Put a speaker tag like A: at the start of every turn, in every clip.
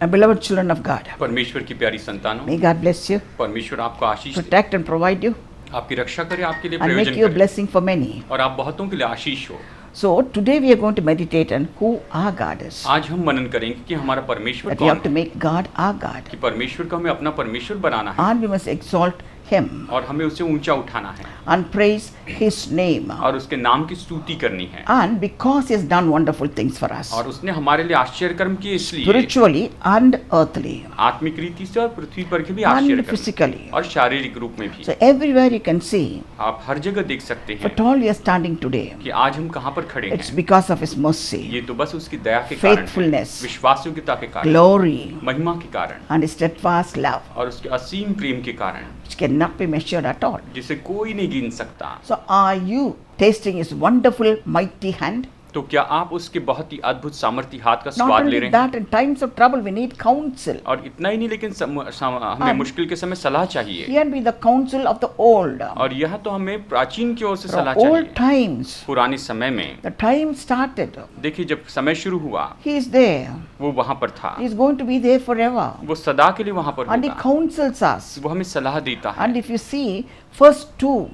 A: My beloved children of God,
B: परमेश्वर की प्यारी संतानों,
A: may God bless you,
B: परमेश्वर आपको आशीष दे,
A: protect and provide you,
B: आपकी रक्षा करे, आपके लिए
A: and make
B: प्रयोजन
A: you a
B: करे
A: blessing for many.
B: और आप बहुतों के लिए आशीष हो।
A: So today we are going to meditate on who our God is.
B: आज हम मनन करेंगे कि हमारा परमेश्वर
A: That we
B: कौन
A: have to
B: है,
A: make God our God,
B: कि परमेश्वर को हमें अपना परमेश्वर बनाना है
A: and we must exalt Him
B: और हमें उसे ऊंचा उठाना है
A: and praise His name.
B: और उसके नाम की स्तुति करनी है।
A: And because He has done wonderful things for us,
B: और उसने हमारे लिए आश्चर्य कर्म किए, इसलिए
A: spiritually and earthly
B: आत्मिक रीति से और पृथ्वी पर के भी आश्चर्य
A: and
B: कर्म
A: physically.
B: और शारीरिक रूप में भी।
A: So everywhere you can see,
B: आप हर जगह देख सकते हैं
A: but all we are standing today,
B: कि आज हम कहाँ पर खड़े
A: it's
B: हैं।
A: because of His mercy,
B: ये तो बस उसकी दया के कारण है,
A: faithfulness,
B: विश्वासयोग्यता के कारण,
A: glory,
B: महिमा के कारण
A: and His steadfast love,
B: और उसके असीम प्रेम के कारण,
A: which cannot be measured at all.
B: जिसे कोई नहीं गिन सकता।
A: So are you tasting His wonderful mighty hand?
B: तो क्या आप उसके बहुत ही अद्भुत सामर्थी हाथ का
A: Not
B: स्वाद ले
A: only
B: रहे हैं?
A: that, in times of trouble we need counsel.
B: और इतना ही नहीं, लेकिन हमें
A: हाँ।
B: मुश्किल के समय सलाह चाहिए।
A: Here be the counsel of the old.
B: और यह तो हमें प्राचीन की ओर से
A: From
B: सलाह
A: old
B: चाहिए।
A: times,
B: पुराने समय में
A: the time started.
B: देखिए, जब समय शुरू हुआ
A: He is there.
B: वो वहाँ पर था,
A: He is going to be there forever.
B: वो सदा के लिए वहाँ पर
A: And He
B: होगा,
A: counsels us.
B: वो हमें सलाह देता है।
A: And if you see first two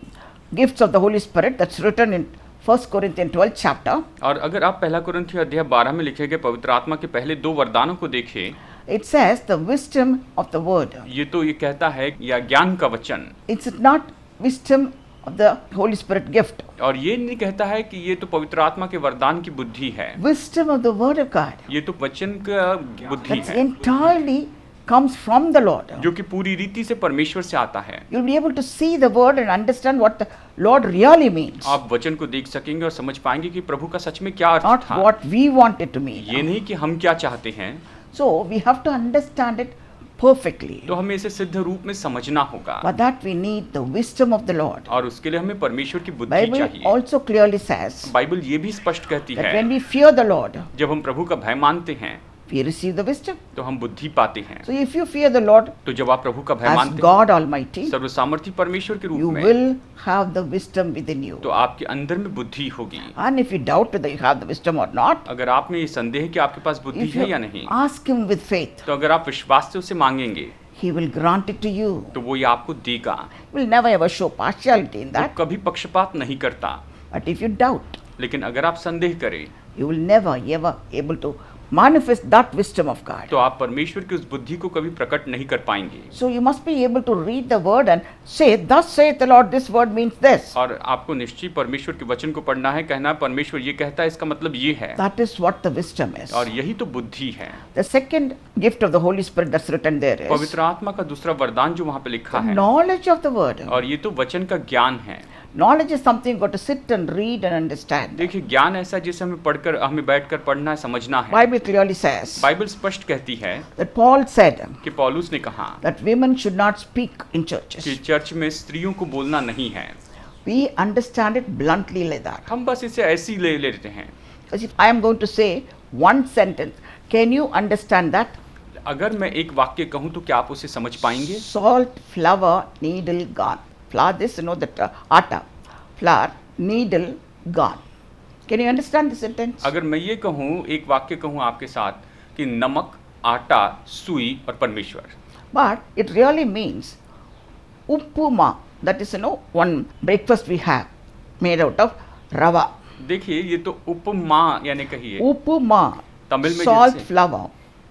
A: gifts of the Holy Spirit that's written in 1 Corinthians 12th chapter,
B: और अगर आप पहला कुरिन्थियों अध्याय 12 में लिखे गए पवित्र आत्मा के पहले दो वरदानों को देखें,
A: it says the wisdom of the word.
B: ये तो ये कहता है या ज्ञान का वचन,
A: It's not wisdom of the Holy Spirit gift.
B: और ये नहीं कहता है कि ये तो पवित्र आत्मा के वरदान की बुद्धि है,
A: Wisdom of the word of God.
B: ये तो वचन का बुद्धि
A: That's
B: है
A: entirely comes from the Lord.
B: जो कि पूरी रीति से परमेश्वर से आता है।
A: You'll be able to see the word and understand what the Lord really means.
B: आप वचन को देख सकेंगे और समझ पाएंगे कि प्रभु का सच में क्या अर्थ
A: Not
B: था।
A: what we want it to mean.
B: ये नहीं कि हम क्या चाहते हैं,
A: So we have to understand it perfectly.
B: तो हमें इसे सिद्ध रूप में समझना होगा,
A: For that we need the wisdom of the Lord.
B: और उसके लिए हमें परमेश्वर की बुद्धि
A: Bible
B: चाहिए।
A: also clearly says
B: बाइबल ये भी स्पष्ट कहती
A: that
B: है,
A: when we fear the Lord,
B: जब हम प्रभु का भय मानते हैं
A: we receive the wisdom.
B: तो हम बुद्धि पाते हैं।
A: So if you fear the Lord
B: तो जब आप प्रभु का भय
A: as
B: मानते
A: God Almighty,
B: हैं सर्वसामर्थी परमेश्वर के रूप
A: you
B: में,
A: will have the wisdom within you.
B: तो आपके अंदर में बुद्धि होगी।
A: And if you doubt whether you have the wisdom or not,
B: अगर आप में ये संदेह है कि आपके पास बुद्धि
A: if
B: है
A: you
B: या नहीं,
A: ask Him with faith,
B: तो अगर आप विश्वास से उसे मांगेंगे
A: He will grant it to you.
B: तो वो ये आपको देगा।
A: He will never ever show partiality in
B: वो
A: that.
B: कभी पक्षपात नहीं करता,
A: But if you doubt,
B: लेकिन अगर आप संदेह करें
A: you will never ever able to manifest that wisdom of God.
B: तो आप परमेश्वर की उस बुद्धि को कभी प्रकट नहीं कर पाएंगे।
A: So you must be able to read the word and say, "Thus saith the Lord, this word means this."
B: और आपको निश्चय परमेश्वर के वचन को पढ़ना है, कहना है परमेश्वर ये कहता है, इसका मतलब ये है,
A: That is what the wisdom is.
B: और यही तो बुद्धि है।
A: The second gift of the Holy Spirit that's written there is
B: पवित्र आत्मा का दूसरा वरदान जो वहाँ पे लिखा
A: the
B: है,
A: knowledge of the word.
B: और ये तो वचन का ज्ञान है।
A: Knowledge is something you've got to sit and read and understand.
B: देखिए, ज्ञान ऐसा है जिसे हमें बैठकर पढ़ना है, समझना है।
A: Bible clearly says
B: बाइबल स्पष्ट कहती है
A: that Paul said
B: कि पौलुस ने कहा
A: that women should not speak in
B: कि
A: churches.
B: चर्च में स्त्रियों को बोलना नहीं है।
A: We understand it bluntly like that.
B: हम बस इसे ऐसे ही ले लेते हैं।
A: Because if I am going to say one sentence, can you understand that?
B: अगर मैं एक वाक्य कहूँ तो क्या आप उसे समझ पाएंगे?
A: Salt, flour, needle, gone. Flour, this you know that atta. Flour, needle, gone. Can you understand the sentence?
B: अगर मैं ये कहूँ, एक वाक्य कहूँ आपके साथ कि नमक, आटा, सुई और परमेश्वर,
A: But it really means uppuma. That is one breakfast we have made out of rava.
B: देखिए ये तो उपमा यानी कहिए
A: Uppuma,
B: तमिल में
A: salt,
B: जैसे,
A: flour.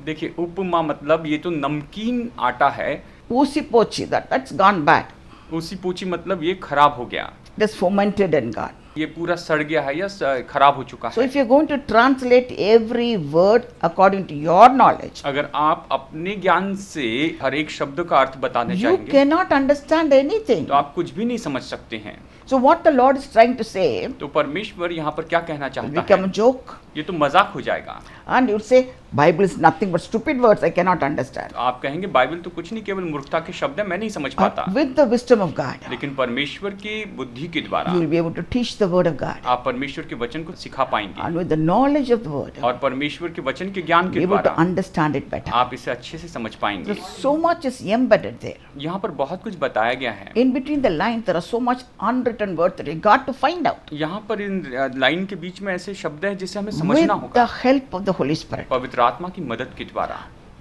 B: देखिए उपमा मतलब ये तो नमकीन आटा है।
A: Usipochi, that's gone bad.
B: उसी पूछी मतलब ये खराब हो गया,
A: It is fermented and gone.
B: ये पूरा सड़ गया है या खराब हो चुका
A: So
B: है।
A: if you're going to translate every word according to your knowledge,
B: अगर आप अपने ज्ञान से हर एक शब्द का अर्थ बताने
A: you
B: चाहेंगे
A: cannot understand anything.
B: तो आप कुछ भी नहीं समझ सकते हैं।
A: So what the Lord is trying to say,
B: तो परमेश्वर यहाँ पर क्या कहना
A: will
B: चाहता
A: become a
B: है?
A: joke.
B: ये तो मजाक हो जाएगा।
A: And you'll say, Bible is nothing but stupid words, I cannot understand.
B: तो आप कहेंगे बाइबल तो कुछ नहीं, केवल मूर्खता के शब्द है, मैं नहीं समझ पाता।
A: But with the wisdom of God,
B: लेकिन परमेश्वर की बुद्धि के द्वारा
A: you will be able to teach the word of God.
B: आप परमेश्वर के वचन को सिखा पाएंगे,
A: And with the knowledge of the word,
B: और परमेश्वर के वचन के ज्ञान
A: be
B: के
A: able to
B: द्वारा
A: understand it better.
B: आप इसे अच्छे से समझ पाएंगे।
A: So much is embedded there.
B: यहाँ पर बहुत कुछ बताया गया है।
A: In between the lines, there are so much unwritten words that you got to find out.
B: यहाँ पर इन लाइन के बीच में ऐसे शब्द हैं जिसे हमें समझना
A: With
B: होगा
A: the help of the Holy Spirit.
B: पवित्र आत्मा की मदद के द्वारा।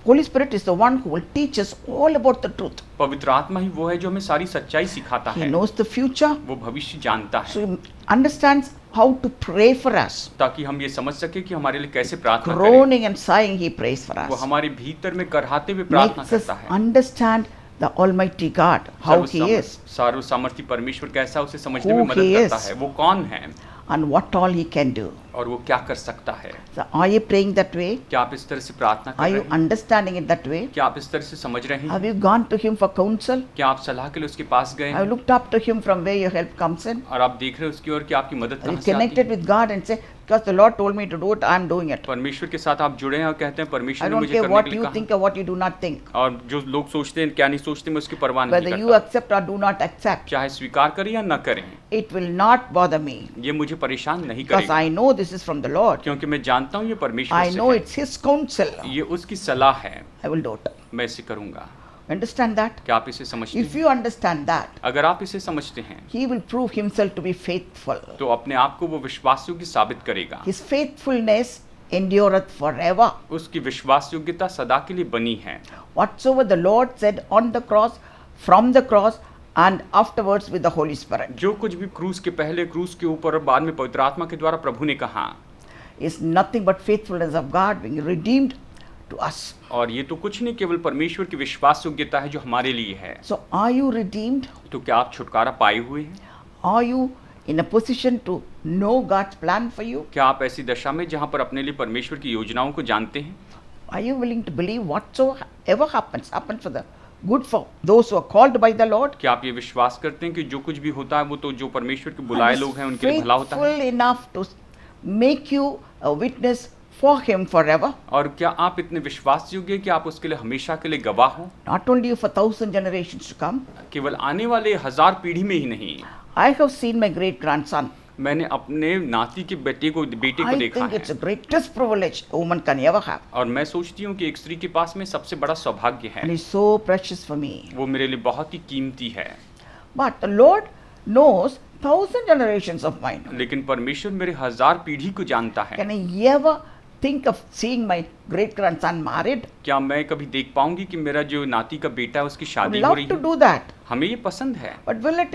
A: Holy Spirit is the one who will teach us all about the truth.
B: पवित्र आत्मा ही वो है जो हमें सारी सच्चाई सिखाता
A: He
B: है।
A: knows the future,
B: वो भविष्य जानता है,
A: so he understands how to pray for us.
B: ताकि हम ये समझ सके कि हमारे लिए कैसे प्रार्थना करें।
A: Groaning and sighing, he prays for
B: वो
A: us.
B: हमारे भीतर में करहाते हुए प्रार्थना
A: Makes us
B: करता है।
A: understand the Almighty God, how He is,
B: सर्व सामर्थी परमेश्वर कैसा, उसे समझने में
A: Who
B: मदद
A: he
B: करता
A: is.
B: है, वो कौन है
A: and what all He can do.
B: और वो क्या कर सकता है।
A: So, are you praying that way?
B: क्या आप इस तरह से प्रार्थना
A: Are
B: कर
A: you
B: रहे हैं?
A: understanding it that way?
B: क्या आप इस तरह से समझ रहे हैं?
A: Have you gone to Him for counsel?
B: क्या आप सलाह के लिए उसके पास गए
A: Have you
B: हैं
A: looked up to Him from where your help comes in?
B: और आप देख रहे हैं उसकी ओर कि आपकी मदद
A: Are you
B: कहाँ से आती
A: connected
B: है?
A: with God and say, because the Lord told me to do it, I am doing it.
B: परमेश्वर के साथ आप जुड़े हैं और कहते हैं
A: I
B: परमेश्वर ने
A: don't
B: मुझे
A: care
B: करने
A: what
B: के लिए
A: you
B: कहा।
A: think or what you do not think.
B: और जो लोग सोचते हैं क्या नहीं सोचते, मैं उसकी परवाह नहीं
A: Whether you
B: करता।
A: accept or do not accept,
B: चाहे स्वीकार करें या न करें,
A: it will not bother me.
B: ये मुझे परेशान नहीं
A: Because
B: करेगा,
A: I know this is from the Lord.
B: क्योंकि मैं जानता हूँ ये परमेश्वर
A: I
B: से
A: know
B: है।
A: it's His counsel.
B: ये उसकी सलाह है,
A: I will do it.
B: मैं इसे करूँगा।
A: Understand that?
B: क्या आप इसे समझते
A: If
B: हैं?
A: you understand that,
B: अगर आप इसे समझते हैं
A: He will prove Himself to be faithful.
B: तो अपने आप को वो विश्वास योग्य साबित करेगा।
A: His faithfulness endureth forever.
B: उसकी विश्वास योग्यता सदा के लिए बनी है।
A: Whatsoever the Lord said on the cross, from the cross, and afterwards with the Holy Spirit,
B: जो कुछ भी क्रूस के पहले, क्रूस के ऊपर और बाद में पवित्र आत्मा के द्वारा प्रभु ने कहा,
A: is nothing but faithfulness of God being redeemed to us.
B: और ये तो कुछ नहीं, केवल परमेश्वर की विश्वास योग्यता है जो हमारे लिए है।
A: So, are you redeemed?
B: तो क्या आप छुटकारा पाए हुए हैं?
A: Are you in a position to know God's plan for you?
B: क्या आप ऐसी दशा में जहाँ पर अपने लिए परमेश्वर की योजनाओं को जानते हैं?
A: Are you willing to believe whatsoever happens for the good for those who are called by the Lord?
B: क्या आप ये विश्वास करते हैं कि जो कुछ भी होता है वो तो जो परमेश्वर के बुलाए
A: And is
B: लोग हैं उनके लिए भला होता है?
A: faithful enough to make you a witness for Him forever.
B: और क्या आप इतने विश्वास योग्य हैं कि आप उसके लिए हमेशा के लिए गवाह हो?
A: Not only for 1,000 generations to come.
B: केवल आने वाले 1000 पीढ़ी में ही नहीं।
A: I have seen my great grandson.
B: मैंने अपने नाती के बेटे को
A: I
B: देखा
A: think
B: है
A: it's the greatest privilege a woman can ever have.
B: और मैं सोचती हूँ कि एक स्त्री के पास में सबसे बड़ा सौभाग्य
A: And
B: है।
A: it's so precious for me.
B: वो मेरे लिए बहुत ही कीमती है।
A: But the Lord knows 1,000 generations of mine.
B: लेकिन परमेश्वर मेरे 1000 पीढ़ी को जानता है।
A: Can I ever think of seeing my great grandson married?
B: क्या मैं कभी देख पाऊंगी कि मेरा जो नाती का बेटा है उसकी
A: I would
B: शादी हो
A: love
B: रही
A: to
B: है?
A: do that.
B: हमें ये पसंद है,
A: But will it,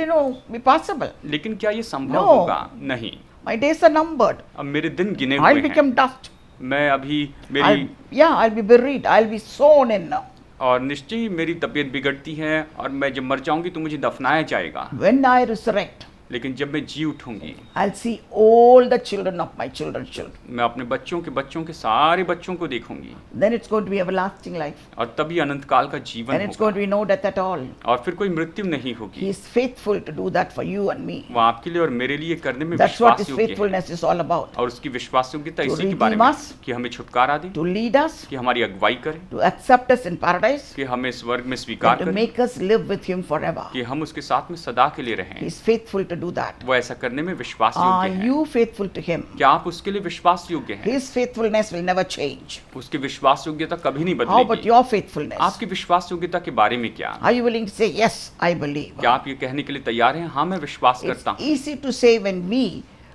A: be possible?
B: लेकिन क्या ये संभव
A: No.
B: होगा? नहीं।
A: My days are numbered.
B: अब मेरे दिन गिने
A: I'll
B: हुए हैं।
A: become dust.
B: मैं अभी मेरी
A: I'll be buried. I'll be sown in.
B: और निश्चय ही मेरी तबीयत बिगड़ती है और मैं जब मर जाऊंगी तो मुझे दफनाया जाएगा।
A: When I resurrect,
B: लेकिन जब मैं जी उठूंगी,
A: I'll see all the children of my children's children.
B: मैं अपने बच्चों के सारे बच्चों को देखूंगी
A: Then it's going to be everlasting life.
B: और तभी अनंत काल का जीवन
A: And it's going to
B: होगा
A: be no death at all.
B: और फिर कोई मृत्यु नहीं
A: He
B: होगी।
A: is faithful to do that for you and me.
B: वो आपके लिए और मेरे लिए करने में
A: That's what
B: विश्वास
A: His
B: योग्य है
A: faithfulness is all about.
B: और उसकी विश्वास योग्यता
A: To
B: इसी के बारे में
A: redeem us,
B: कि हमें छुटकारा दे,
A: To lead us,
B: कि हमारी अगुवाई करे,
A: to accept us in paradise,
B: कि हमें स्वर्ग में स्वीकार
A: and to
B: करे,
A: make us live with Him forever.
B: कि हम उसके साथ में सदा के लिए रहें।
A: He is faithful to do that.
B: वो ऐसा करने में विश्वास
A: Are
B: योग्य है।
A: you faithful to Him?
B: क्या आप उसके लिए विश्वास योग्य हैं?
A: His faithfulness will never change.
B: उसकी विश्वास योग्यता कभी नहीं
A: How about
B: बदलेगी।
A: your faithfulness?
B: आपकी विश्वास योग्यता के बारे में क्या?
A: Are you willing to say, yes, I believe?
B: क्या आप ये कहने के लिए तैयार हैं? हाँ, मैं विश्वास
A: It's
B: करता हूँ।
A: easy to say when we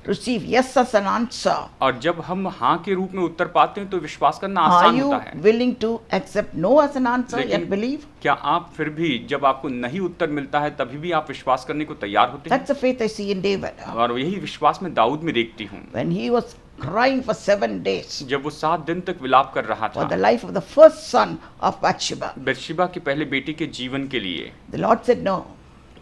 A: receive yes as an answer.
B: और जब हम हाँ के रूप में उत्तर पाते हैं तो विश्वास करना
A: Are
B: आसान
A: you
B: होता है।
A: willing to accept no as an answer
B: लेकिन
A: yet believe?
B: क्या आप फिर भी जब आपको नहीं उत्तर मिलता है तभी भी आप विश्वास करने को तैयार होते हैं?
A: That's the faith I see in David.
B: और यही विश्वास मैं दाऊद में देखती हूँ।
A: When he was crying for 7 days
B: जब वो 7 दिन तक विलाप कर रहा
A: for the
B: था
A: life of the first son of Bathsheba,
B: Beersheba के पहले बेटे के जीवन के लिए,
A: the Lord said no.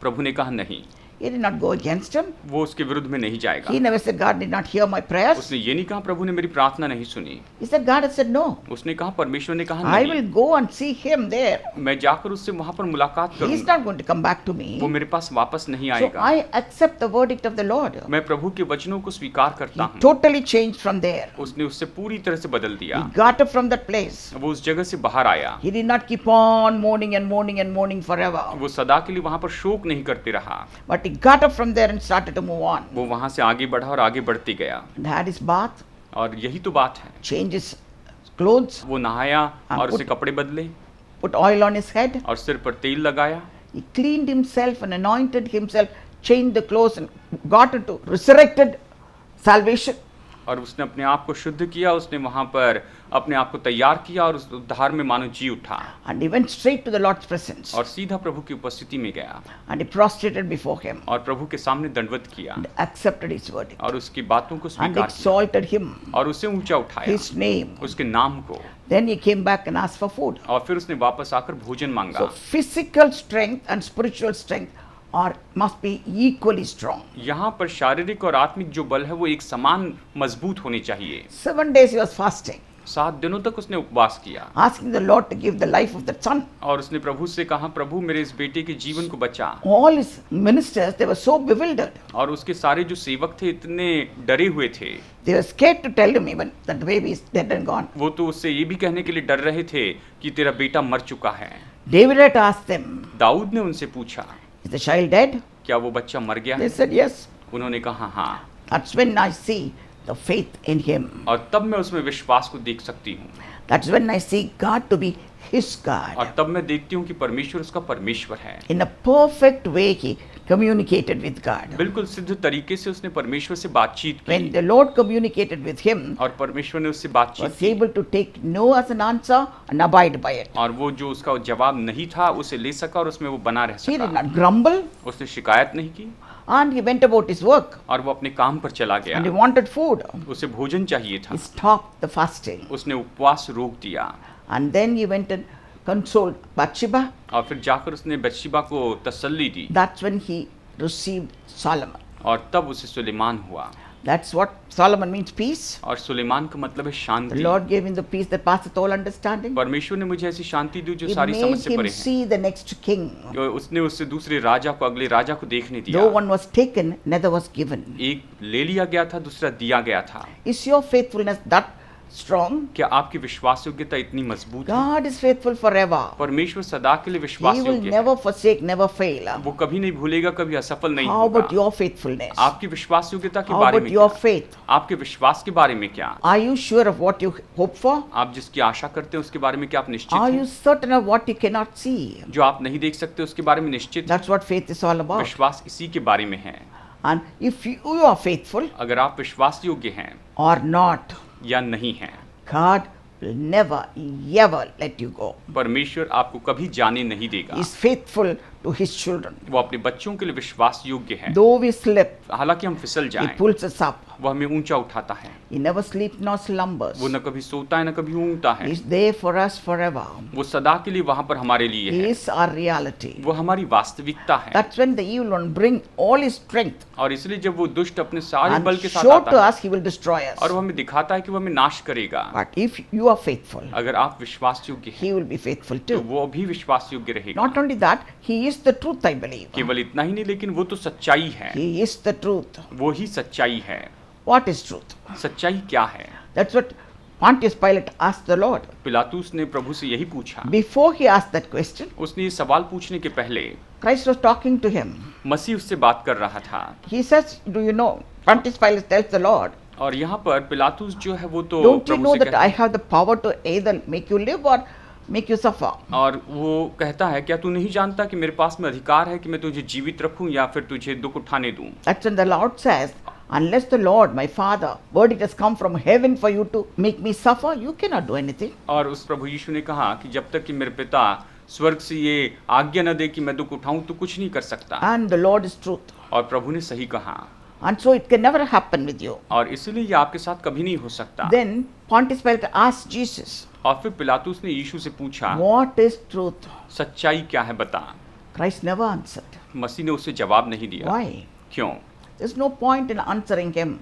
B: प्रभु ने कहा नहीं,
A: He did not go against him.
B: वो उसके विरुद्ध में नहीं जाएगा।
A: He never said, God did not hear my prayers.
B: उसने ये नहीं कहा प्रभु ने मेरी प्रार्थना नहीं सुनी।
A: He said, God has said no.
B: उसने कहा परमेश्वर ने कहा
A: I
B: नहीं,
A: will go and see him there.
B: मैं जाकर उससे वहां पर मुलाकात
A: He is
B: करूंगा,
A: not going to come back to
B: वो
A: me.
B: मेरे पास वापस नहीं
A: So
B: आएगा।
A: I accept the verdict of the Lord.
B: मैं प्रभु के वचनों को स्वीकार करता
A: He
B: हूँ।
A: totally changed from there.
B: उसने उससे पूरी तरह से बदल
A: He
B: दिया।
A: got up from that place.
B: वो उस जगह से बाहर आया।
A: He did not keep on mourning and mourning and mourning forever.
B: वो सदा के लिए वहां पर शोक नहीं करते रहा।
A: But he got up from there and started to move on.
B: वो वहां से आगे बढ़ा और आगे बढ़ते गया।
A: And had his bath,
B: और यही तो बात है।
A: changed his clothes,
B: वो नहाया और उसे
A: put-
B: कपड़े बदले
A: put oil on his head.
B: और सिर पर तेल लगाया।
A: He cleaned himself and anointed himself, changed the clothes and got into resurrected salvation.
B: और उसने अपने आप को शुद्ध किया, उसने वहां पर अपने आप को तैयार किया और उस उद्धार में मानो जी उठा
A: And he went straight to the Lord's presence.
B: और सीधा प्रभु की उपस्थिति में गया
A: And he prostrated before him
B: और प्रभु के सामने दंडवत किया
A: and accepted his verdict.
B: और उसकी बातों को
A: And
B: स्वीकार किया
A: exalted him,
B: और उसे ऊंचा उठाया,
A: his name.
B: उसके नाम को।
A: Then he came back and asked for food.
B: और फिर उसने वापस आकर भोजन मांगा।
A: So physical strength and spiritual strength must be equally strong.
B: यहाँ पर शारीरिक और आत्मिक जो बल है वो एक समान मजबूत होनी चाहिए।
A: 7 days he was fasting,
B: 7 दिनों तक उसने उपवास किया
A: asking the Lord to give the life of that son.
B: और उसने प्रभु से कहा, प्रभु मेरे इस बेटे के जीवन को बचा।
A: All his ministers, they were so bewildered.
B: और उसके सारे जो सेवक थे इतने डरे हुए थे,
A: They were scared to tell him even that the baby is dead and gone.
B: वो तो उससे ये भी कहने के लिए डर रहे थे कि तेरा बेटा मर चुका है।
A: David had asked them,
B: Dawood ने उनसे पूछा,
A: is the child dead?
B: क्या वो बच्चा मर गया
A: They
B: है?
A: said yes.
B: उन्होंने कहा हाँ।
A: That's when I see the faith in him.
B: और तब मैं उसमें विश्वास को देख सकती हूँ
A: That's when I see God to be his
B: और
A: God.
B: तब मैं देखती हूँ कि परमेश्वर उसका परमेश्वर है।
A: In a perfect way, he communicated with God.
B: बिल्कुल सिद्ध तरीके से उसने परमेश्वर से बातचीत
A: When
B: की
A: the Lord communicated with him,
B: और परमेश्वर ने उससे बातचीत
A: was
B: की
A: able to take no as an answer and abide by it.
B: और वो जो उसका जवाब नहीं था उसे ले सका और उसमें वो बना रह
A: He did
B: सका।
A: not grumble,
B: उसने शिकायत नहीं की
A: and he went about his work,
B: और वो अपने काम पर चला गया।
A: and he wanted food.
B: उसे भोजन चाहिए था,
A: He stopped the fasting,
B: उसने उपवास रोक दिया
A: and then he went and consoled Bathsheba.
B: और फिर जाकर उसने बत्शेबा को तसल्ली दी
A: That's when he received Solomon.
B: और तब उसे सुलेमान हुआ।
A: That's what Solomon means, peace.
B: और सुलेमान का मतलब है
A: The
B: Shanti.
A: Lord gave him the peace that passeth all understanding.
B: परमेश्वर ने मुझे ऐसी शांति दी जो
A: He
B: सारी समझ
A: made
B: से
A: him
B: परे है।
A: see the next king.
B: उसने उससे दूसरे राजा को, अगले राजा को देखने
A: Though
B: दिया।
A: one was taken, neither was given.
B: एक ले लिया गया था, दूसरा दिया गया था।
A: Is your faithfulness that strong?
B: क्या आपकी विश्वास योग्यता इतनी मजबूत है?
A: God is faithful forever.
B: परमेश्वर सदा के लिए विश्वास
A: He will
B: योग्य है।
A: never forsake, never fail.
B: वो कभी नहीं भूलेगा, कभी असफल नहीं
A: How about
B: होगा।
A: your faithfulness?
B: आपकी विश्वास योग्यता के
A: How
B: बारे
A: about
B: में
A: your
B: क्या?
A: faith?
B: आपके विश्वास के बारे में क्या?
A: Are you sure of what you hope for?
B: आप जिसकी आशा करते हैं उसके बारे में क्या आप निश्चित
A: Are you
B: हैं?
A: certain of what you cannot see?
B: जो आप नहीं देख सकते उसके बारे में निश्चित हैं?
A: That's what faith is all about.
B: विश्वास इसी के बारे में है।
A: And if you are faithful
B: अगर आप विश्वास योग्य हैं
A: or not,
B: या नहीं हैं,
A: God will never, ever let you go.
B: परमेश्वर आपको कभी जाने नहीं देगा।
A: He is faithful to his children.
B: वो अपने बच्चों के लिए विश्वास योग्य है।
A: Though we slip,
B: हालांकि हम फिसल
A: he
B: जाएं,
A: pulls us up.
B: वो हमें ऊंचा उठाता है।
A: He never sleeps nor slumbers.
B: वो न कभी सोता है न कभी ऊँगता
A: He
B: है।
A: is there for us forever.
B: वो सदा के लिए वहां पर हमारे लिए
A: He
B: है।
A: is our reality.
B: वो हमारी वास्तविकता है।
A: That's when the evil one bring all his strength
B: और इसलिए जब वो दुष्ट अपने सारे
A: and
B: बल के साथ
A: show
B: आता
A: to
B: है
A: us he will destroy us.
B: और वो हमें दिखाता है कि वो हमें नाश करेगा।
A: But if you are faithful,
B: अगर आप विश्वास योग्य हैं
A: he will be faithful
B: तो
A: too.
B: वो भी विश्वास योग्य रहेगा।
A: Not only that, he is the truth, I believe.
B: केवल इतना ही नहीं, लेकिन वो तो सच्चाई है।
A: He is the truth.
B: वो ही सच्चाई है।
A: What is truth?
B: सच्चाई क्या है?
A: That's what Pontius Pilate asked the Lord.
B: पिलातुस ने प्रभु से यही पूछा।
A: Before he asked that question,
B: उसने ये सवाल पूछने के पहले
A: Christ was talking to him.
B: मसीह उससे बात कर रहा था।
A: He says, do you know, Pontius Pilate tells the Lord,
B: और यहाँ पर पिलातुस जो है वो तो
A: don't you
B: प्रभु
A: know
B: से
A: that I
B: कहता
A: have the power to either make you live or make you suffer?
B: और वो कहता है, क्या तू नहीं जानता कि मेरे पास में अधिकार है कि मैं तुझे जीवित रखूं या फिर तुझे दुख उठाने दूं?
A: That's when the Lord says, unless the Lord, my Father, verdict has come from heaven for you to make me suffer, you cannot do anything.
B: और उस प्रभु यीशु ने कहा कि जब तक कि मेरे पिता स्वर्ग से ये आज्ञा न दे कि मैं दुख उठाऊं तो कुछ नहीं कर सकता।
A: And the Lord is truth.
B: और प्रभु ने सही कहा
A: And so it can never happen with you.
B: और इसलिए ये आपके साथ कभी नहीं हो सकता।
A: Then Pontius Pilate asked Jesus,
B: और फिर पिलातुस ने यीशु से पूछा,
A: what is truth?
B: सच्चाई क्या है बता।
A: Christ never answered.
B: मसीह ने उसे जवाब नहीं दिया।
A: Why?
B: क्यों?
A: There's no point in answering him.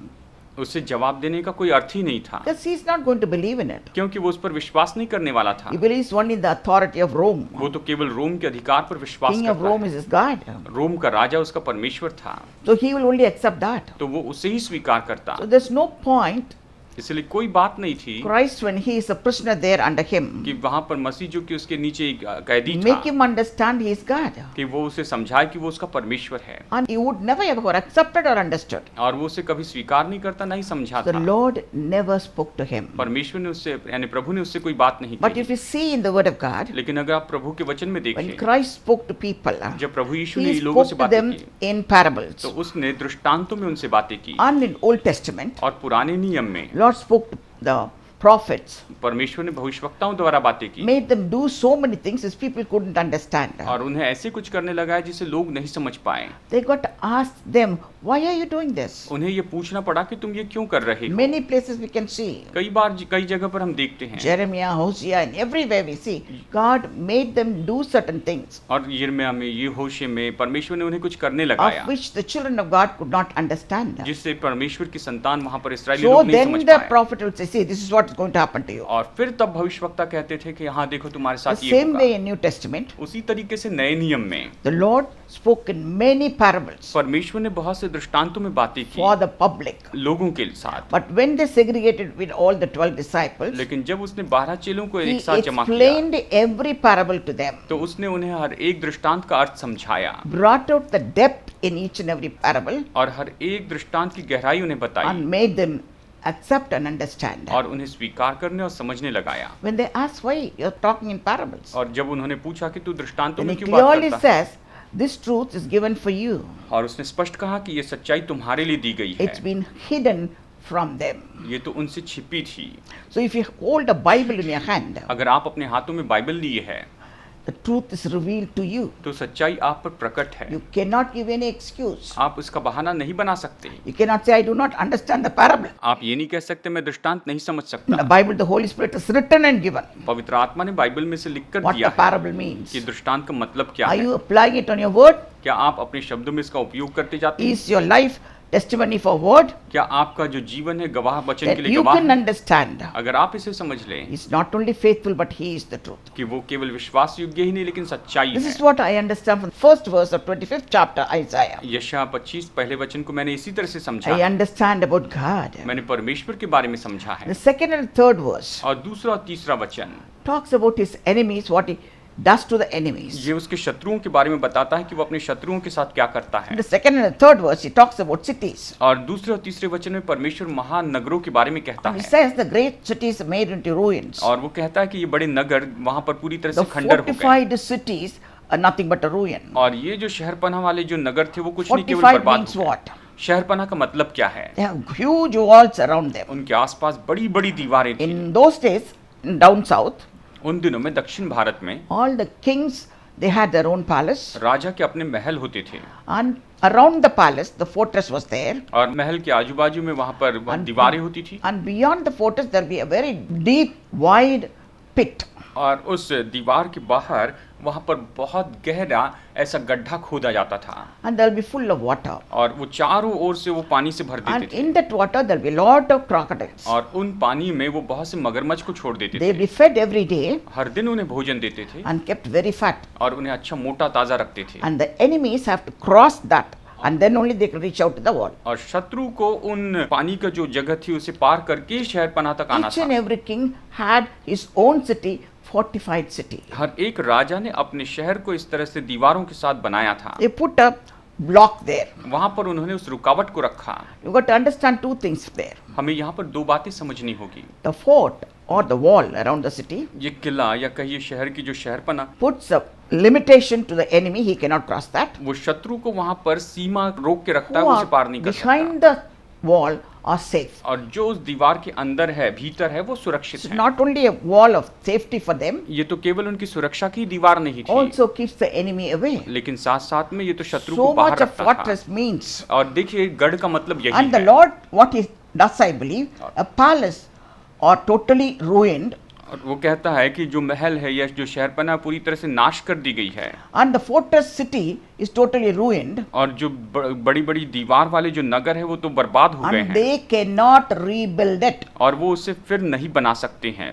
B: उसे जवाब देने का कोई अर्थ ही नहीं था,
A: Because he's not going to believe in it.
B: क्योंकि वो उस पर विश्वास नहीं करने वाला था।
A: He believes only in the authority of Rome.
B: वो तो केवल रोम के अधिकार पर विश्वास
A: King of
B: करता
A: Rome
B: है।
A: is his God.
B: रोम का राजा उसका परमेश्वर था,
A: So he will only accept that.
B: तो वो उसे ही स्वीकार करता।
A: So there's no point
B: इसलिए कोई बात नहीं थी
A: Christ, when he is a prisoner there under him,
B: कि वहां पर मसीह जो कि उसके नीचे एक कैदी
A: make
B: था
A: him understand he is God.
B: कि वो उसे समझाए कि वो उसका परमेश्वर है
A: And he would never ever accepted or understood.
B: और वो उसे कभी स्वीकार नहीं करता नहीं समझा
A: The
B: था।
A: Lord never spoke to him.
B: परमेश्वर ने उससे यानी प्रभु ने उससे कोई बात नहीं
A: But
B: की।
A: if you see in the Word of God,
B: लेकिन अगर आप प्रभु के वचन में
A: when
B: देखें
A: Christ spoke to people,
B: जब प्रभु यीशु
A: he
B: ने लोगों
A: spoke
B: से
A: to
B: बातें
A: them
B: की
A: in parables.
B: तो उसने दृष्टांतों में उनसे बातें की
A: And in Old Testament,
B: और पुराने नियम में
A: Lord spoke to the prophets,
B: परमेश्वर ने भविष्यवक्ताओं द्वारा बातें की
A: made them do so many things as people couldn't understand.
B: और उन्हें ऐसे कुछ करने लगा है जिसे लोग नहीं समझ पाए।
A: They got to ask them, why are you doing this?
B: उन्हें ये पूछना पड़ा कि तुम ये क्यों कर रहे हो।
A: Many places we can see.
B: कई बार कई जगह पर हम देखते हैं
A: Jeremiah, Hosea, and everywhere we see, God made them do certain things
B: और यिर्मयाह में ये होशे में परमेश्वर ने उन्हें कुछ करने लगाया
A: of which the children of God could not understand.
B: जिससे परमेश्वर की संतान वहां पर इस्राएली
A: So
B: लोग नहीं
A: then
B: समझ
A: the
B: पाए।
A: prophet would say, see, this is what is going to happen to you.
B: और फिर तब भविष्यवक्ता कहते थे कि हाँ देखो तुम्हारे
A: The
B: साथ ये
A: same
B: होगा।
A: way in New Testament,
B: उसी तरीके से नए नियम में
A: the Lord spoke in many parables
B: परमेश्वर ने बहुत से दृष्टांतों में बातें की
A: for the public.
B: लोगों के साथ।
A: But when they segregated with all the 12 disciples,
B: लेकिन जब उसने 12 चेलों को
A: he
B: एक साथ जमा किया
A: explained every parable to them,
B: तो उसने उन्हें हर एक दृष्टांत का अर्थ समझाया
A: brought out the depth in each and every parable,
B: और हर एक दृष्टांत की गहराई उन्हें बताई
A: and made them accept and understand.
B: और उन्हें स्वीकार करने और समझने लगाया।
A: When they asked why you're talking in parables,
B: और जब उन्होंने पूछा कि तू दृष्टांतों
A: then
B: में
A: he
B: क्यों बात
A: clearly
B: करता है
A: says, this truth is given for you.
B: और उसने स्पष्ट कहा कि ये सच्चाई तुम्हारे लिए दी गई है,
A: It's been hidden from them.
B: ये तो उनसे छिपी थी।
A: So if you hold a Bible in your hand,
B: अगर आप अपने हाथों में बाइबल लिए है
A: the truth is revealed to you.
B: तो सच्चाई आप पर प्रकट है।
A: You cannot give any excuse.
B: आप उसका बहाना नहीं बना सकते।
A: You cannot say, I do not understand the parable.
B: आप ये नहीं कह सकते मैं दृष्टांत नहीं समझ
A: In
B: सकता।
A: the Bible, the Holy Spirit is written and given
B: पवित्र आत्मा ने बाइबल में से लिख कर
A: what
B: दिया
A: the
B: है
A: parable means.
B: कि दृष्टांत का मतलब क्या
A: Are
B: है।
A: you applying it on your word?
B: क्या आप अपने शब्दों में इसका उपयोग करते जाते हैं?
A: Is your life testimony for word?
B: क्या आपका जो जीवन है गवाह वचन के
A: That
B: लिए
A: you
B: गवाह
A: can
B: है?
A: understand.
B: अगर आप इसे समझ लें
A: He's not only faithful, but he is the truth.
B: कि वो केवल विश्वास योग्य ही नहीं लेकिन सच्चाई
A: This
B: है।
A: is what I understand from the first verse of 25th chapter Isaiah.
B: यशायाह 25 पहले वचन को मैंने इसी तरह से समझा
A: I
B: है।
A: understand about God.
B: मैंने परमेश्वर के बारे में समझा है।
A: The second and third verse
B: और दूसरा और तीसरा वचन
A: talks about his enemies, what he does to the enemies.
B: ये उसके शत्रुओं के बारे में बताता है कि वो अपने शत्रुओं के साथ क्या करता
A: In
B: है।
A: the second and the third verse, he talks about cities.
B: और दूसरे और तीसरे वचन में परमेश्वर महान नगरों के बारे में कहता
A: And he
B: है
A: says the great cities are made into ruins.
B: और वो कहता है कि ये बड़े नगर वहां पर पूरी तरह
A: The
B: से खंडर हो गए
A: fortified cities are nothing but a ruin.
B: और ये जो शहरपनाह वाले जो नगर थे वो कुछ नहीं केवल
A: Fortified
B: बर्बाद
A: means
B: हो गए।
A: what?
B: शहरपनाह का मतलब क्या है?
A: They have huge walls around them.
B: उनके आसपास बड़ी बड़ी दीवारें थी।
A: In those days, down south,
B: उन दिनों में दक्षिण भारत में
A: all the kings, they had their own palace.
B: राजा के अपने महल होते थे
A: And around the palace, the fortress was there.
B: और महल के आजू बाजू में वहां पर
A: And-
B: दीवारें होती थी
A: And beyond the fortress, there'll be a very deep, wide pit.
B: और उस दीवार के बाहर वहां पर बहुत गहरा ऐसा गड्ढा खोदा जाता था
A: And there'll be full of water.
B: और वो चारों ओर से वो पानी से भर
A: And
B: देते थे
A: in that water, there'll be a lot of crocodiles.
B: और उन पानी में वो बहुत से मगरमच्छ को छोड़ देते
A: They'll
B: थे।
A: be fed every day
B: हर दिन उन्हें भोजन देते थे
A: and kept very fat.
B: और उन्हें अच्छा मोटा ताजा रखते थे
A: And the enemies have to cross that, and then only they can reach out to the wall.
B: और शत्रु को उन पानी का जो जगह थी उसे पार करके शहरपनाह तक आना
A: Each and
B: था।
A: every king had his own city, fortified city.
B: हर एक राजा ने अपने शहर को इस तरह से दीवारों के साथ बनाया था।
A: They put a block there.
B: वहां पर उन्होंने उस रुकावट को रखा।
A: You got to understand two things there.
B: हमें यहाँ पर दो बातें समझनी होगी।
A: The fort or the wall around the city
B: ये किला या कहिए शहर की जो शहरपनाह,
A: puts a limitation to the enemy, he cannot cross that.
B: वो शत्रु को वहां पर सीमा रोक के रखता है,
A: Who
B: वो उसे पार
A: are
B: नहीं कर
A: behind
B: सकता।
A: the wall are safe.
B: और जो उस दीवार के अंदर है, भीतर है, वो सुरक्षित
A: It's
B: है।
A: not only a wall of safety for them,
B: ये तो केवल उनकी सुरक्षा की दीवार नहीं थी,
A: also keeps the enemy away.
B: लेकिन साथ साथ में ये तो शत्रु
A: So
B: को बाहर
A: much a
B: रखता था।
A: fortress means.
B: और देखिए गढ़ का मतलब यही
A: And the
B: है।
A: Lord, what he does, I believe, a palace or totally ruined,
B: और वो कहता है कि जो महल है या जो शहरपनाह पूरी तरह से नाश कर दी गई है
A: and the fortress city is totally ruined,
B: और जो बड़ी बड़ी दीवार वाले जो नगर है वो तो बर्बाद हो गए
A: and
B: हैं
A: they cannot rebuild it.
B: और वो उसे फिर नहीं बना सकते हैं।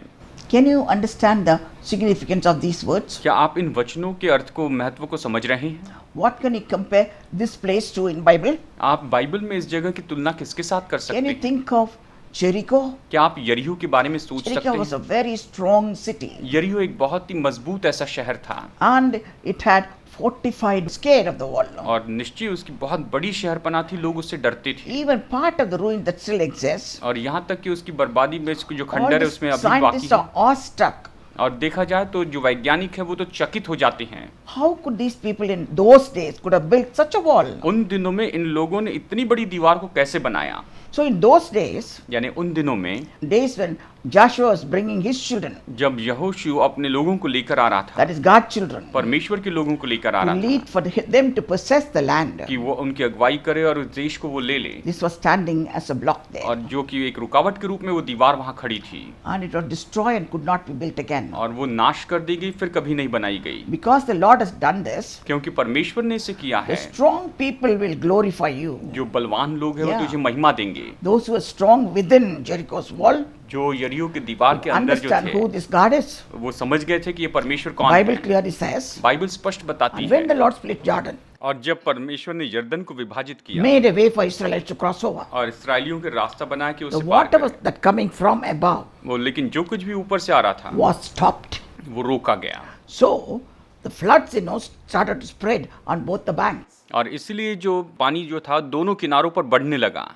A: Can you understand the significance of these words?
B: क्या आप इन वचनों के अर्थ को, महत्व को समझ रहे हैं?
A: What can you compare this place to in Bible?
B: आप बाइबल में इस जगह की तुलना किसके साथ कर
A: Can
B: सकते
A: you
B: हैं?
A: think of Jericho?
B: क्या आप यरीहो के बारे में सोच सकते
A: Jericho was a
B: हैं?
A: very strong city,
B: यरीहो एक बहुत ही मजबूत ऐसा शहर था
A: and it had fortified, scared of the wall.
B: और निश्चय उसकी बहुत बड़ी शहरपनाह थी, लोग उससे डरते थे।
A: Even part of the ruin that still exists,
B: और यहाँ तक कि उसकी बर्बादी में इसकी जो
A: all
B: खंडर है
A: the
B: उसमें अभी बाकी
A: scientists
B: है।
A: are awestruck.
B: और देखा जाए तो जो वैज्ञानिक है वो तो चकित हो जाते हैं।
A: How could these people in those days could have built such a wall?
B: उन दिनों में इन लोगों ने इतनी बड़ी दीवार को कैसे बनाया?
A: So in those days,
B: यानी उन दिनों में
A: days when Joshua was bringing his children,
B: जब यहोशू अपने लोगों को लेकर आ रहा था,
A: that is God's children,
B: परमेश्वर के लोगों को लेकर आ
A: to
B: रहा
A: lead
B: था
A: for them to possess the land.
B: कि वो उनकी अगुवाई करे और उस देश को वो ले ले,
A: This was standing as a block there,
B: और जो कि एक रुकावट के रूप में वो दीवार वहां खड़ी थी
A: and it was destroyed and could not be built again.
B: और वो नाश कर दी गई, फिर कभी नहीं बनाई गई।
A: Because the Lord has done this,
B: क्योंकि परमेश्वर ने इसे किया
A: the
B: है।
A: strong people will glorify you.
B: जो बलवान लोग हैं वो
A: Yeah.
B: तुझे महिमा देंगे।
A: Those who are strong within Jericho's wall
B: जो यरीहो की दीवार के अंदर जो
A: understand who
B: थे
A: this God is.
B: वो समझ गए थे कि ये परमेश्वर कौन
A: Bible
B: है।
A: clearly says,
B: बाइबल स्पष्ट बताती
A: and when the
B: है।
A: Lord split Jordan,
B: और जब परमेश्वर ने यरदन को विभाजित किया
A: made a way for Israelites to cross over,
B: और इसराइलियों के रास्ता बनाया कि
A: the
B: उसे पार
A: water
B: करें,
A: that coming from above
B: वो लेकिन जो कुछ भी ऊपर से आ रहा था
A: was stopped.
B: वो रोका गया।
A: So the floods, started to spread on both the banks.
B: और इसलिए जो पानी जो था दोनों किनारों पर बढ़ने लगा।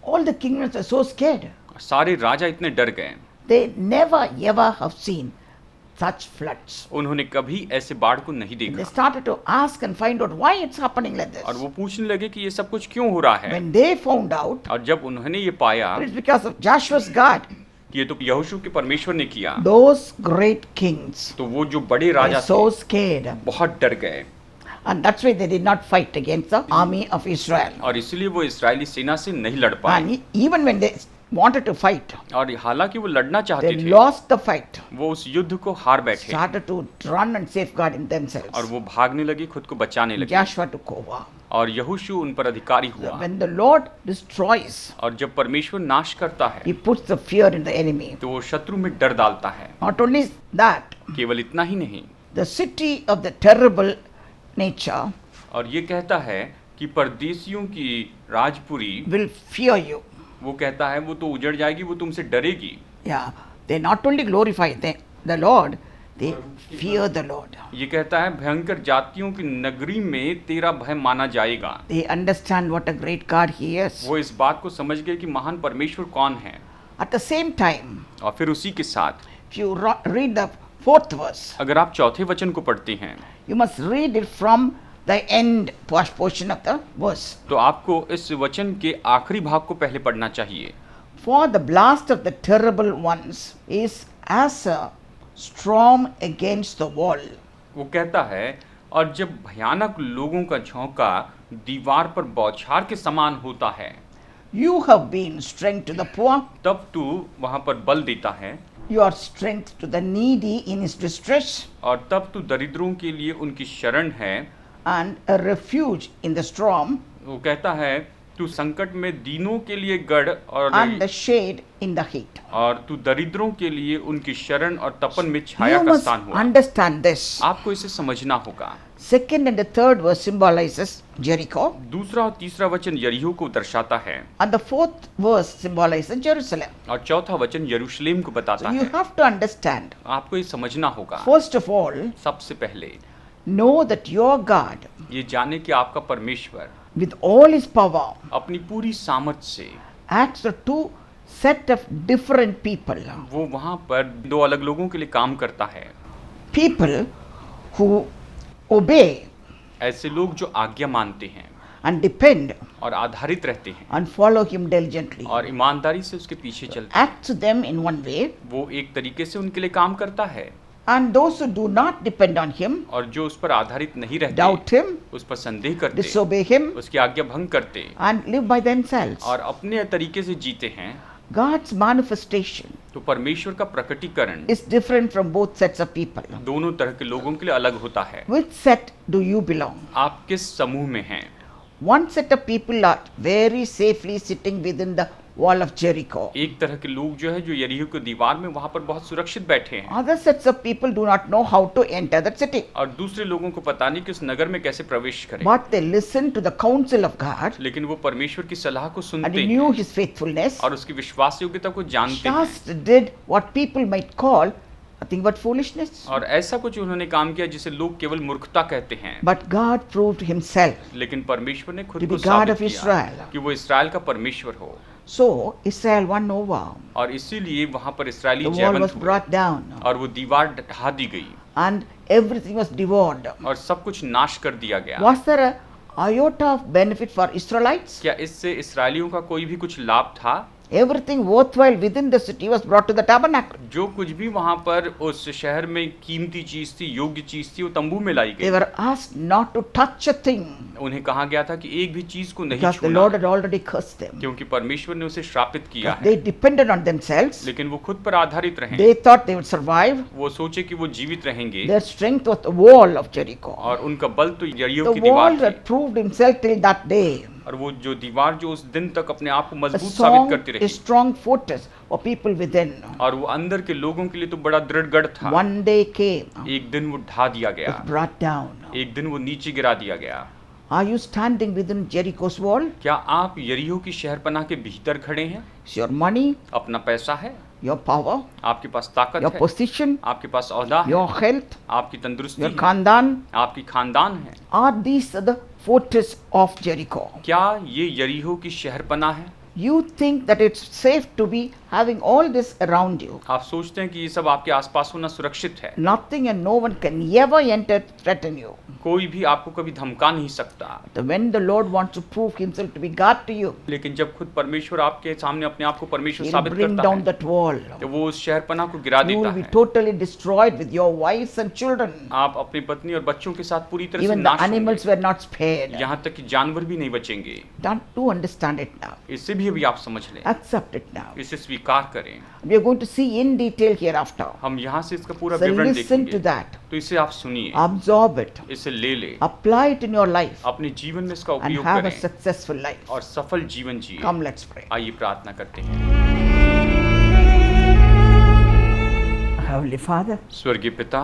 A: All the kingdoms were so scared.
B: सारे राजा इतने डर गए,
A: They never ever have seen such floods.
B: उन्होंने कभी ऐसे बाढ़ को नहीं
A: They
B: देखा
A: started to ask and find out why it's happening like this.
B: और वो पूछने लगे कि ये सब कुछ क्यों हो रहा है।
A: When they found out,
B: और जब उन्होंने ये पाया
A: it's because of Joshua's God.
B: कि ये तो यहोशू के परमेश्वर ने किया,
A: Those great kings
B: तो वो जो बड़े
A: were
B: राजा
A: so
B: थे
A: scared.
B: बहुत डर गए
A: And that's why they did not fight against the army of Israel.
B: और इसलिए वो इस्राएली सेना से नहीं लड़ पाए।
A: And even when they wanted to fight,
B: और हालांकि वो लड़ना चाहते
A: they
B: थे,
A: lost the fight,
B: वो उस युद्ध को हार बैठे
A: started to run and safeguard in
B: और
A: themselves.
B: वो भागने लगे, खुद को बचाने लगे
A: Joshua took over.
B: और यहोशू उन पर अधिकारी हुआ।
A: When the Lord destroys,
B: और जब परमेश्वर नाश करता है
A: He puts the fear in the enemy.
B: तो वो शत्रु में डर डालता है।
A: Not only that,
B: केवल इतना ही नहीं,
A: the city of the terrible nature
B: और ये कहता है कि परदेशियों की राजपुरी,
A: will fear you.
B: वो कहता है वो तो उजड़ जाएगी, वो तुमसे डरेगी।
A: Yeah, they not only glorify the Lord, they fear the Lord.
B: ये कहता है भयंकर जातियों की नगरी में तेरा भय माना जाएगा।
A: They understand what a great God He is.
B: वो इस बात को समझ गए कि महान परमेश्वर कौन है।
A: At the same time,
B: और फिर उसी के साथ
A: if you read the 4th verse,
B: अगर आप चौथे वचन को पढ़ते हैं
A: you must read it from the end portion of the verse.
B: तो आपको इस वचन के आखिरी भाग को पहले पढ़ना चाहिए।
A: For the blast of the terrible ones is as a storm against the wall.
B: वो कहता है और जब भयानक लोगों का झोंका दीवार पर बौछार के समान होता है,
A: You have been strength to the poor,
B: तब तू वहां पर बल देता है
A: your strength to the needy in his distress,
B: और तब तू दरिद्रों के लिए उनकी शरण है।
A: and a refuge in the storm,
B: वो कहता है तू संकट में दीनों के लिए गढ़
A: and the shade in the heat.
B: और तू दरिद्रों के लिए उनकी शरण और तपन में छाया
A: You
B: का
A: must
B: स्थान हुआ।
A: understand this.
B: आपको इसे समझना होगा।
A: Second and the third verse symbolizes Jericho,
B: दूसरा और तीसरा वचन यरीहो को दर्शाता है
A: and the fourth verse symbolizes Jerusalem.
B: और चौथा वचन यरूशलेम को बताता
A: So you
B: है।
A: have to understand.
B: आपको ये समझना होगा।
A: First of all,
B: सबसे पहले
A: know that your God,
B: ये जाने कि आपका परमेश्वर
A: with all his power,
B: अपनी पूरी सामर्थ से
A: acts to two set of different people.
B: वो वहां पर दो अलग लोगों के लिए काम करता है।
A: People who obey
B: ऐसे लोग जो आज्ञा मानते हैं
A: and depend
B: और आधारित रहते हैं
A: and follow him diligently.
B: और ईमानदारी से उसके पीछे चलते हैं।
A: Acts to them in one way,
B: वो एक तरीके से उनके लिए काम करता है
A: and those who do not depend on him,
B: और जो उस पर आधारित नहीं रहते,
A: doubt him,
B: उस पर संदेह करते,
A: disobey him,
B: उसकी आज्ञा भंग करते
A: and live by themselves.
B: और अपने तरीके से जीते हैं,
A: God's manifestation
B: तो परमेश्वर का प्रकटीकरण
A: is different from both sets of people.
B: दोनों तरह के लोगों के लिए अलग होता है।
A: Which set do you belong?
B: आप किस समूह में हैं?
A: One set of people are very safely sitting within the wall of Jericho.
B: एक तरह के लोग जो है जो यरीहो की दीवार में वहां पर बहुत सुरक्षित बैठे हैं,
A: Other sets of people do not know how to enter that city.
B: और दूसरे लोगों को पता नहीं कि उस नगर में कैसे प्रवेश करें,
A: But they listened to the counsel of God
B: लेकिन वो परमेश्वर की सलाह को
A: and
B: सुनते
A: knew
B: हैं
A: his faithfulness.
B: और उसकी विश्वास योग्यता को जानते हैं,
A: Just did what people might call nothing but foolishness.
B: और ऐसा कुछ उन्होंने काम किया जिसे लोग केवल मूर्खता कहते हैं।
A: But God proved himself
B: लेकिन परमेश्वर ने खुद
A: to
B: को
A: be God
B: साबित
A: of
B: किया
A: Israel.
B: कि वो इसराइल का परमेश्वर हो,
A: So Israel won over.
B: और इसीलिए वहां पर Israeli
A: The wall
B: Jaywant
A: was
B: हुए
A: brought down
B: और वो दीवार ढा दी गई
A: and everything was devoured.
B: और सब कुछ नाश कर दिया गया।
A: Was there a iota of benefit for Israelites?
B: क्या इससे इसराइलियों का कोई भी कुछ लाभ था?
A: Everything worthwhile within the city was brought to the tabernacle.
B: जो कुछ भी वहां पर उस शहर में कीमती चीज थी, योग्य चीज थी, वो तंबू में लाई
A: They
B: गई।
A: were asked not to touch a thing
B: उन्हें कहा गया था कि एक भी चीज को नहीं
A: because the
B: छूना,
A: Lord had already cursed them.
B: क्योंकि परमेश्वर ने उसे श्रापित किया है।
A: They depended on themselves.
B: लेकिन वो खुद पर आधारित रहे,
A: They thought they would survive.
B: वो सोचे कि वो जीवित रहेंगे,
A: Their strength was the wall of Jericho.
B: और उनका बल तो यरीहो
A: The
B: की दीवार
A: wall
B: थी,
A: had proved himself till that day.
B: और वो जो दीवार जो उस दिन तक अपने आप को
A: A
B: मजबूत साबित करती
A: strong, a
B: रही,
A: strong fortress for people within.
B: और वो अंदर के लोगों के लिए तो बड़ा दृढ़ गढ़ था।
A: One day came,
B: एक दिन वो ढा दिया गया,
A: was brought down.
B: एक दिन वो नीचे गिरा दिया गया।
A: Are you standing within Jericho's wall?
B: क्या आप यरीहो की शहरपनाह के भीतर खड़े हैं?
A: It's your money,
B: अपना पैसा है,
A: your power,
B: आपके पास ताकत
A: your
B: है,
A: position,
B: आपके पास ओहदा है,
A: your health,
B: आपकी तंदुरुस्ती
A: your
B: है,
A: khandan.
B: आपकी खानदान है।
A: Are these the fortress of Jericho?
B: क्या ये यरीहो की शहरपनाह है?
A: You think that it's safe to be having all this around you.
B: आप सोचते हैं कि ये सब आपके आसपास होना सुरक्षित है,
A: Nothing and no one can ever enter to threaten you.
B: कोई भी आपको कभी धमका नहीं सकता।
A: But when the Lord wants to prove himself to be God to you,
B: लेकिन जब खुद परमेश्वर आपके सामने अपने आप को परमेश्वर
A: he'll
B: साबित
A: bring
B: करता
A: down
B: है,
A: that wall.
B: तो वो उस शहरपनाह को गिरा
A: You
B: देता
A: will be
B: है।
A: totally destroyed with your wives and children.
B: आप अपनी पत्नी और बच्चों के साथ पूरी तरह से
A: Even the
B: नाश
A: animals
B: होंगे,
A: were not spared.
B: यहाँ तक कि जानवर भी नहीं बचेंगे।
A: Don't do understand it now.
B: इससे भी अभी आप समझ लें,
A: Accept it now.
B: इसे स्वीकार करें।
A: We are going to see in detail hereafter.
B: हम यहाँ से इसका पूरा
A: So
B: विवरण
A: listen to
B: देखेंगे,
A: that.
B: तो इसे आप सुनिए,
A: Absorb it.
B: इसे ले ले,
A: Apply it in your life
B: अपने जीवन में इसका
A: and
B: उपयोग
A: have a
B: करें
A: successful life.
B: और सफल जीवन जिए।
A: Come, let's pray.
B: आइए प्रार्थना करते हैं।
A: Heavenly Father,
B: स्वर्गीय पिता,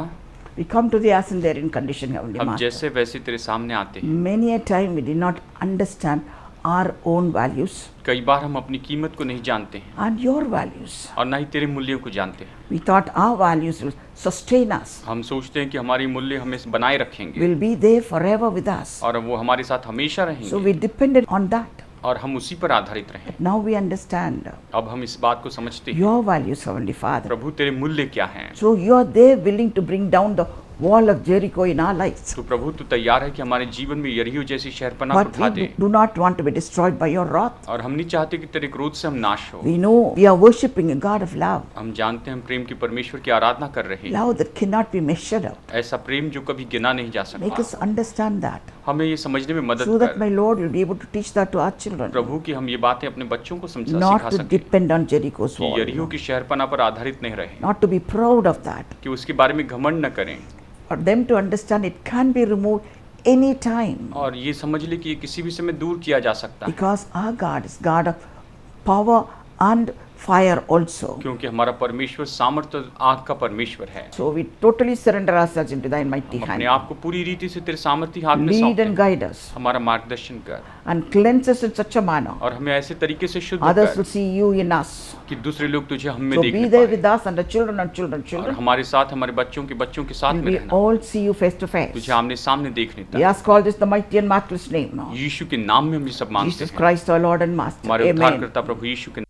A: we come to thee as in their in condition, Heavenly
B: हम
A: Master.
B: जैसे वैसे तेरे सामने आते हैं।
A: Many a time we did not understand our own values
B: कई बार हम अपनी कीमत को नहीं जानते हैं
A: and your values.
B: और ना ही तेरे मूल्यों को जानते हैं।
A: We thought our values will sustain us,
B: हम सोचते हैं कि हमारी मूल्य हमें बनाए रखेंगे
A: will be there forever with us.
B: और वो हमारे साथ हमेशा
A: So
B: रहेंगे
A: we depended on that.
B: और हम उसी पर आधारित रहें।
A: Now we understand
B: अब हम इस बात को समझते हैं,
A: your values, Heavenly Father.
B: प्रभु तेरे मूल्य क्या हैं।
A: So you are there willing to bring down the wall of Jericho in our lives.
B: तो प्रभु तू तैयार है कि हमारे जीवन में यरीहो जैसी शहरपनाह को
A: But
B: ढा
A: we
B: they,
A: do not want to be destroyed by your wrath.
B: और हम नहीं चाहते कि तेरे क्रोध से हम नाश हो।
A: We know we are worshipping a God of love,
B: हम जानते हैं हम प्रेम के परमेश्वर की आराधना कर रहे हैं,
A: love that cannot be measured out.
B: ऐसा प्रेम जो कभी गिना नहीं जा
A: Make us
B: सकता।
A: understand that,
B: हमें ये समझने में मदद
A: so that
B: कर
A: my Lord will be able to teach that to our children,
B: प्रभु की हम ये बातें अपने बच्चों को
A: not
B: सिखा
A: to
B: सके
A: depend on Jericho's
B: कि यरीहो
A: wall,
B: की शहरपनाह पर आधारित नहीं रहे,
A: not to be proud of that,
B: कि उसके बारे में घमंड न करें,
A: for them to understand it can be removed any time,
B: और ये समझ ले कि ये किसी भी समय दूर किया जा सकता है,
A: because our God is God of power and fire also.
B: क्योंकि हमारा परमेश्वर सामर्थ्य और आग का परमेश्वर है।
A: So we totally surrender ourselves into thy mighty
B: हम अपने
A: hand.
B: आप को पूरी रीति से तेरे सामर्थ्य हाथ में
A: Lead
B: सौंपते
A: and
B: हैं।
A: guide us
B: हमारा मार्गदर्शन कर
A: and cleanse us in such a manner
B: और हमें ऐसे तरीके से शुद्ध
A: others
B: कर
A: will see you in us.
B: कि दूसरे लोग तुझे हम में
A: So
B: देखने
A: be there
B: पाए
A: with us and the children and children,
B: और
A: children.
B: हमारे साथ हमारे बच्चों के साथ
A: Will
B: में
A: we
B: रहना,
A: all see you face to face.
B: तुझे आमने सामने देखने
A: We
B: तक।
A: ask all this in the mighty and matchless name,
B: यीशु के नाम में हम ये सब मांगते
A: Jesus
B: हैं,
A: Christ our Lord and Master.
B: हमारे
A: Amen.
B: उद्धारकर्ता प्रभु यीशु के